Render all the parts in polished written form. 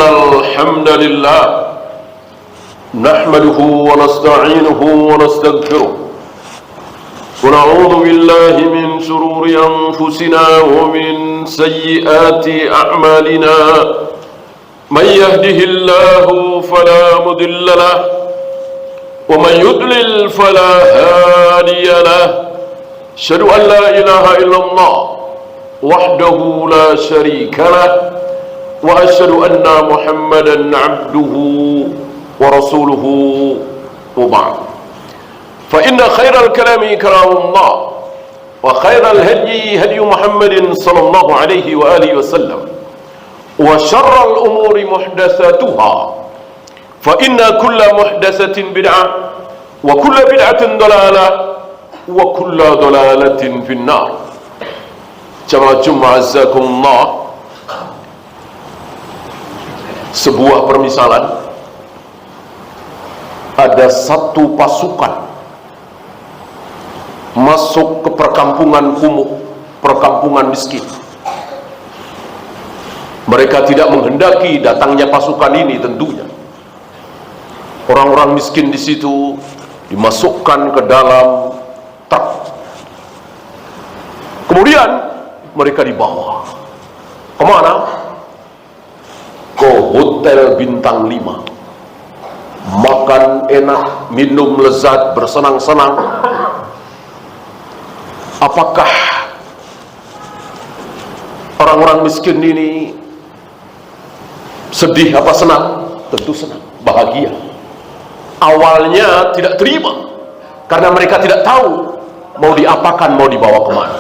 الحمد لله نحمده ونستعينه ونستغفره ونعوذ بالله من شرور أنفسنا ومن سيئات أعمالنا من يهده الله فلا مضل له ومن يضلل فلا هادي له أشهد أن لا إله إلا الله وحده لا شريك له وأشهد أن محمدا عبده ورسوله وبعد فإن خير الكلام كلام الله وخير الهدي هدي محمد صلى الله عليه وآله وسلم وشر الأمور محدثاتها فإن كل محدثة بدعة وكل بدعة ضلالة وكل ضلالة في النار. Jamaah azakumullah, sebuah permisalan, ada satu pasukan masuk ke perkampungan kumuh, perkampungan miskin. Mereka tidak menghendaki datangnya pasukan ini tentunya. Orang-orang miskin di situ dimasukkan ke dalam truk. Kemudian mereka dibawa kemana? Ke hotel bintang 5. Makan enak, minum lezat, bersenang-senang. Apakah orang-orang miskin ini sedih apa senang? Tentu senang, bahagia. Awalnya tidak terima karena mereka tidak tahu mau diapakan, mau dibawa kemana.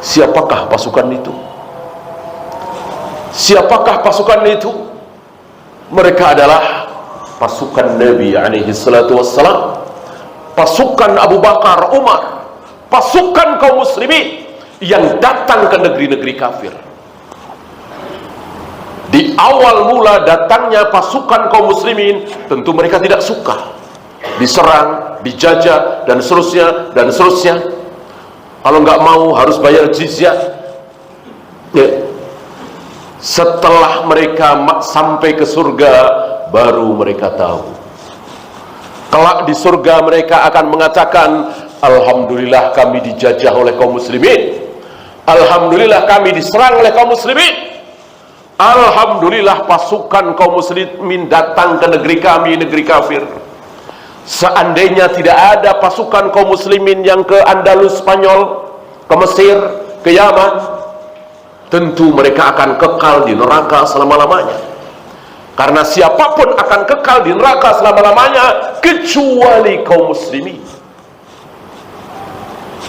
Siapakah pasukan itu? Siapakah pasukan itu? Mereka adalah pasukan Nabi alaihi salatu wassalam, pasukan Abu Bakar, Umar, pasukan kaum muslimin yang datang ke negeri-negeri kafir. Di awal mula datangnya pasukan kaum muslimin, tentu mereka tidak suka diserang, dijajah, dan seterusnya, dan seterusnya. Kalau nggak mau harus bayar jizyah. Ya. Setelah mereka sampai ke surga, baru mereka tahu. Kelak di surga mereka akan mengatakan, alhamdulillah kami dijajah oleh kaum muslimin. Alhamdulillah kami diserang oleh kaum muslimin. Alhamdulillah pasukan kaum muslimin datang ke negeri kami, negeri kafir. Seandainya tidak ada pasukan kaum muslimin yang ke Andalus Spanyol, ke Mesir, ke Yaman, tentu mereka akan kekal di neraka selama-lamanya. Karena siapapun akan kekal di neraka selama-lamanya kecuali kaum muslimin.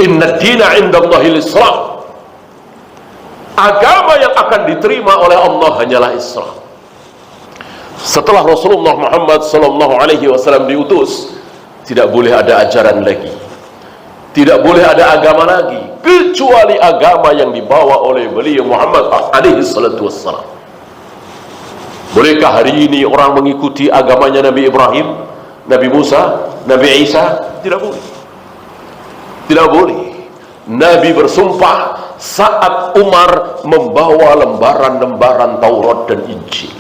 Inna dina indallahil Islam. Agama yang akan diterima oleh Allah hanyalah Islam. Setelah Rasulullah Muhammad SAW diutus, tidak boleh ada ajaran lagi, tidak boleh ada agama lagi kecuali agama yang dibawa oleh beliau Muhammad SAW. Bolehkah hari ini orang mengikuti agamanya Nabi Ibrahim, Nabi Musa, Nabi Isa? Tidak boleh. Tidak boleh. Nabi bersumpah saat Umar membawa lembaran-lembaran Taurat dan Injil.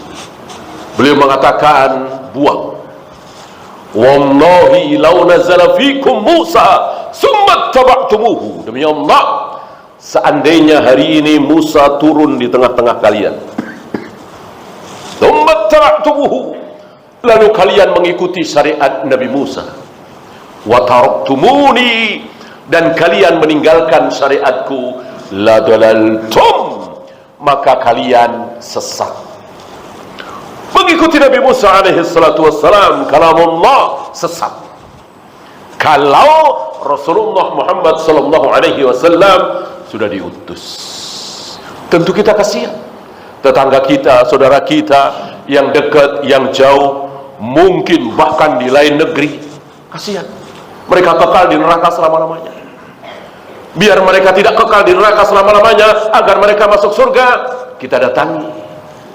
Beliau mengatakan, buang. Wallahi law nazala fikum Musa summa taba'tumuhu. Demi Allah, seandainya hari ini Musa turun di tengah-tengah kalian, summa taba'tumuhu, lalu kalian mengikuti syariat Nabi Musa, wa taraktumuni, dan kalian meninggalkan syariatku, la dalaltum, maka kalian sesat. Mengikuti Nabi Musa alaihi salatu wassalam, kalamullah, sesat. Kalau Rasulullah Muhammad sallallahu alaihi wasallam sudah diutus, tentu kita kasihan. Tetangga kita, saudara kita, yang dekat, yang jauh, mungkin bahkan di lain negeri, kasihan. Mereka kekal di neraka selama-lamanya. Biar mereka tidak kekal di neraka selama-lamanya, agar mereka masuk surga, kita datangi.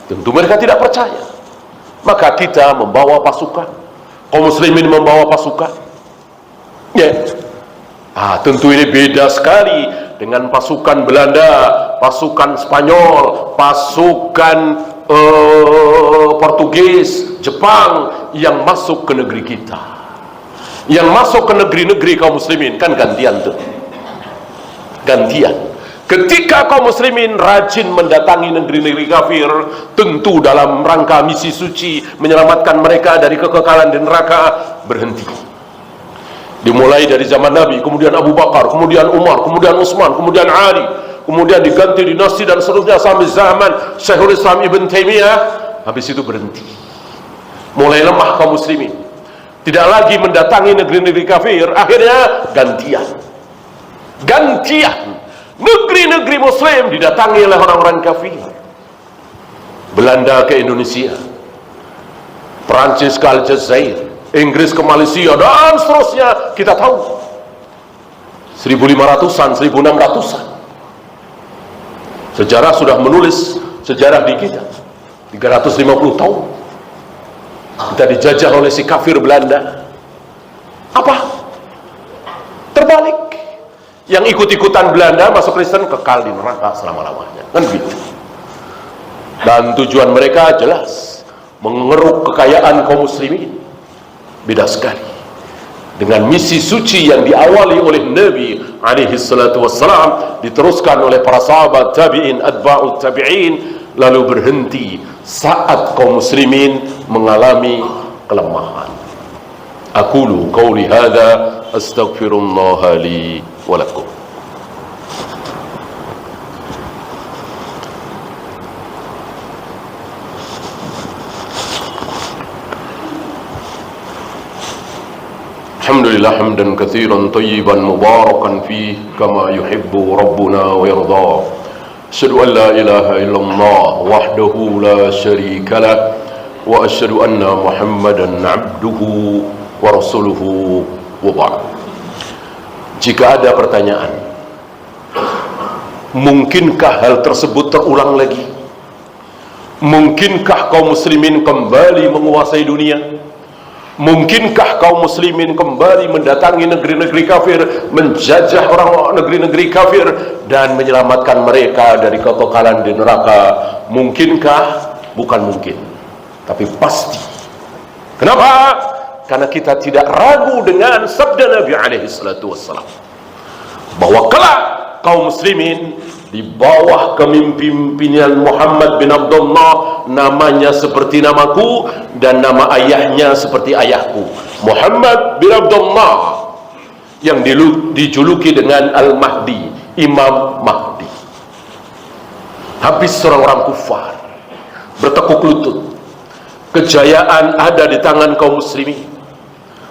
Tentu mereka tidak percaya. Maka kita membawa pasukan, kaum muslimin membawa pasukan. Ya. Tentu ini beda sekali dengan pasukan Belanda, pasukan Spanyol, pasukan Portugis, Jepang yang masuk ke negeri kita, yang masuk ke negeri-negeri kaum muslimin. Kan gantian tuh, gantian. Ketika kaum muslimin rajin mendatangi negeri-negeri kafir, tentu dalam rangka misi suci menyelamatkan mereka dari kekekalan di neraka, berhenti. Dimulai dari zaman Nabi, kemudian Abu Bakar, kemudian Umar, kemudian Utsman, kemudian Ali, kemudian diganti dinasti dan seterusnya sampai zaman Syekhul Islam Ibn Taimiyah. Habis itu berhenti. Mulai lemah kaum muslimin, tidak lagi mendatangi negeri-negeri kafir. Akhirnya gantian negeri-negeri muslim didatangi oleh orang-orang kafir. Belanda ke Indonesia, Perancis ke Aljazair, Inggris ke Malaysia, dan seterusnya. Kita tahu 1500-an, 1600-an. Sejarah sudah menulis sejarah di kita 350 tahun kita dijajah oleh si kafir Belanda. Apa? Terbalik. Yang ikut-ikutan Belanda masuk Kristen kekal di neraka selama-lamanya, kan gitu. Dan tujuan mereka jelas, mengeruk kekayaan kaum muslimin. Beda sekali dengan misi suci yang diawali oleh Nabi alaihi salatu wassalam, diteruskan oleh para sahabat tabi'in, atba'ut tabi'in, lalu berhenti saat kaum muslimin mengalami kelemahan. Aqulu qawli hadza astaghfirullah li wa lakum. Alhamdulillah hamdan katsiran tayyiban mubarakan fihi kama yuhibbu rabbuna wa yarda. Asyhadu an la ilaha illallah wahdahu la syarika lah wa asyhadu anna Muhammadan abduhu wa rasuluhu wa ba'd. Jika ada pertanyaan, mungkinkah hal tersebut terulang lagi? Mungkinkah kaum muslimin kembali menguasai dunia? Mungkinkah kaum muslimin kembali mendatangi negeri-negeri kafir, menjajah orang negeri-negeri kafir dan menyelamatkan mereka dari kekekalan di neraka? Mungkinkah? Bukan mungkin, tapi pasti. Kenapa? Karena kita tidak ragu dengan sabda Nabi alaihi salatu wassalam bahwa kelak kaum muslimin di bawah kepemimpinan Muhammad bin Abdullah, namanya seperti namaku dan nama ayahnya seperti ayahku, Muhammad bin Abdullah, yang dijuluki dengan Al-Mahdi, Imam Mahdi. Habis orang-orang kufar bertekuk lutut, kejayaan ada di tangan kaum muslimin,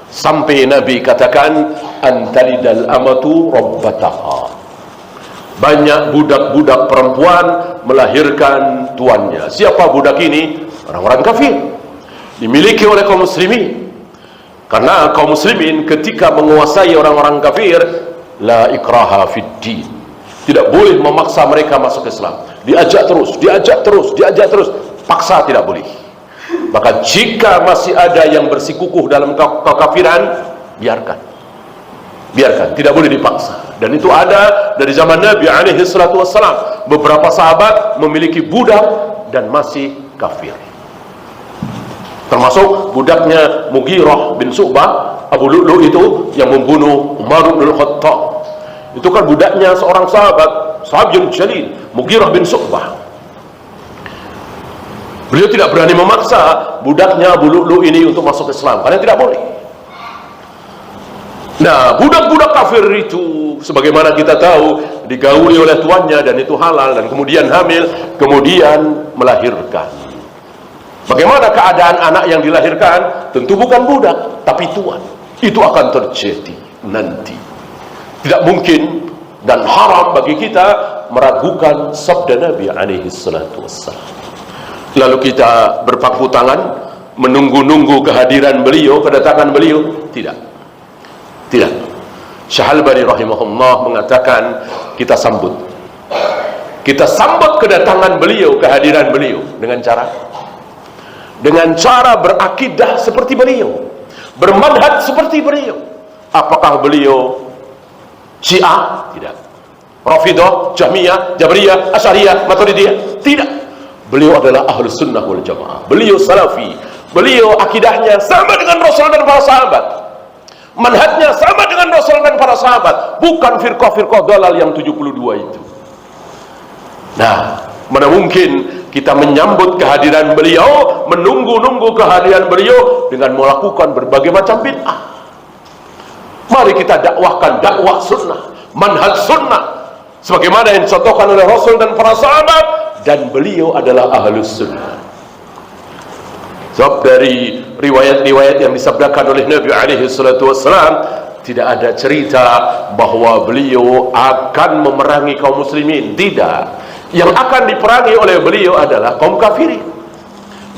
sampai Nabi katakan antalidal amatu rabbataha. Banyak budak-budak perempuan melahirkan tuannya. Siapa budak ini? Orang-orang kafir, dimiliki oleh kaum muslimin. Karena kaum muslimin ketika menguasai orang-orang kafir, la ikraha fid din, tidak boleh memaksa mereka masuk Islam. Diajak terus, paksa tidak boleh. Maka jika masih ada yang bersikukuh dalam kekafiran, biarkan, tidak boleh dipaksa. Dan itu ada dari zaman Nabi alaihi salatu wassalam. Beberapa sahabat memiliki budak dan masih kafir, termasuk budaknya Mughirah bin Syu'bah, Abu Lu'lu' itu yang membunuh Umar bin Khattab. Itu kan budaknya seorang sahabat yang jalil, Mughirah bin Syu'bah. Beliau tidak berani memaksa budaknya Abu Lu'lu' ini untuk masuk Islam, karena tidak boleh. Nah, budak-budak kafir itu, sebagaimana kita tahu, digauli oleh tuannya dan itu halal, dan kemudian hamil, kemudian melahirkan. Bagaimana keadaan anak yang dilahirkan? Tentu bukan budak, tapi tuan. Itu akan terjadi nanti. Tidak mungkin dan haram bagi kita meragukan sabda Nabi alaihi salatu wassalam. Lalu kita berpangku tangan menunggu-nunggu kehadiran beliau, kedatangan beliau? Tidak. Syekh Albani rahimahullah mengatakan kita sambut kedatangan beliau, kehadiran beliau dengan cara berakidah seperti beliau, bermadhab seperti beliau. Apakah beliau Syiah? Tidak. Rafidah, Jahmiyah, Jabriyah, Asy'ariyah, Maturidiyah. Tidak. Beliau adalah Ahlus Sunnah wal Jamaah. Beliau salafi. Beliau akidahnya sama dengan Rasul dan para sahabat. Manhajnya sama dengan Rasul dan para sahabat. Bukan firqah-firqah dalal yang 72 itu. Nah, mana mungkin kita menyambut kehadiran beliau, menunggu-nunggu kehadiran beliau dengan melakukan berbagai macam bid'ah. Mari kita dakwahkan dakwah sunnah, manhaj sunnah sebagaimana yang dicontohkan oleh Rasul dan para sahabat, dan beliau adalah Ahlus Sunnah. Sebab dari riwayat-riwayat yang disabdakan oleh Nabi alaihi salatu wassalam, tidak ada cerita bahwa beliau akan memerangi kaum muslimin. Tidak. Yang akan diperangi oleh beliau adalah kaum kafirin.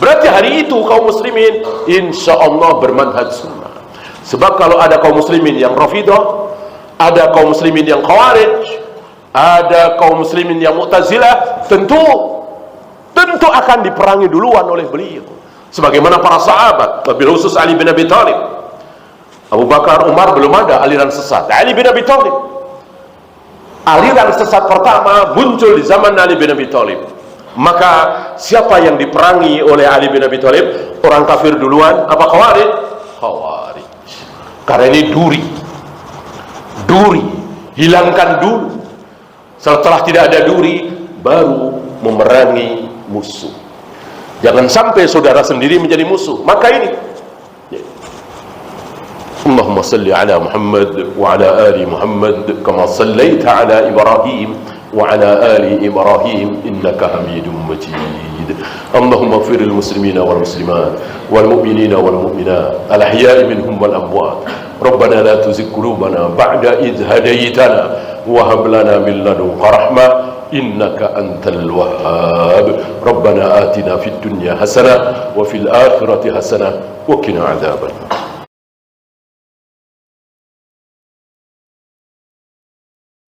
Berarti hari itu kaum muslimin insya Allah bermanhaj sunnah. Sebab kalau ada kaum muslimin yang Rafidah, ada kaum muslimin yang Khawarij, ada kaum muslimin yang Mu'tazilah, tentu akan diperangi duluan oleh beliau. Sebagaimana para sahabat, wabil khusus Ali bin Abi Thalib. Abu Bakar, Umar belum ada aliran sesat. Ali bin Abi Thalib, aliran sesat pertama muncul di zaman Ali bin Abi Thalib. Maka siapa yang diperangi oleh Ali bin Abi Thalib? Orang kafir duluan apa Khawarij? Khawarij. Karena ini duri, hilangkan dulu. Setelah tidak ada duri, baru memerangi musuh. Jangan sampai saudara sendiri menjadi musuh. Maka ini Allahumma salli ala Muhammad wa ala ali Muhammad kama sallaita ala Ibrahim wa ala ali Ibrahim innaka Hamidum Majid. اللهم اغفر للمسلمين والمسلمات والمؤمنين والمؤمنات الأحياء منهم والأموات. ربنا لا تزغ قلوبنا بعد إذ هديتنا وهب لنا من لدنك رحمة إنك أنت الوهاب. ربنا آتنا في الدنيا حسنة وفي الآخرة حسنة وقنا عذاب النار.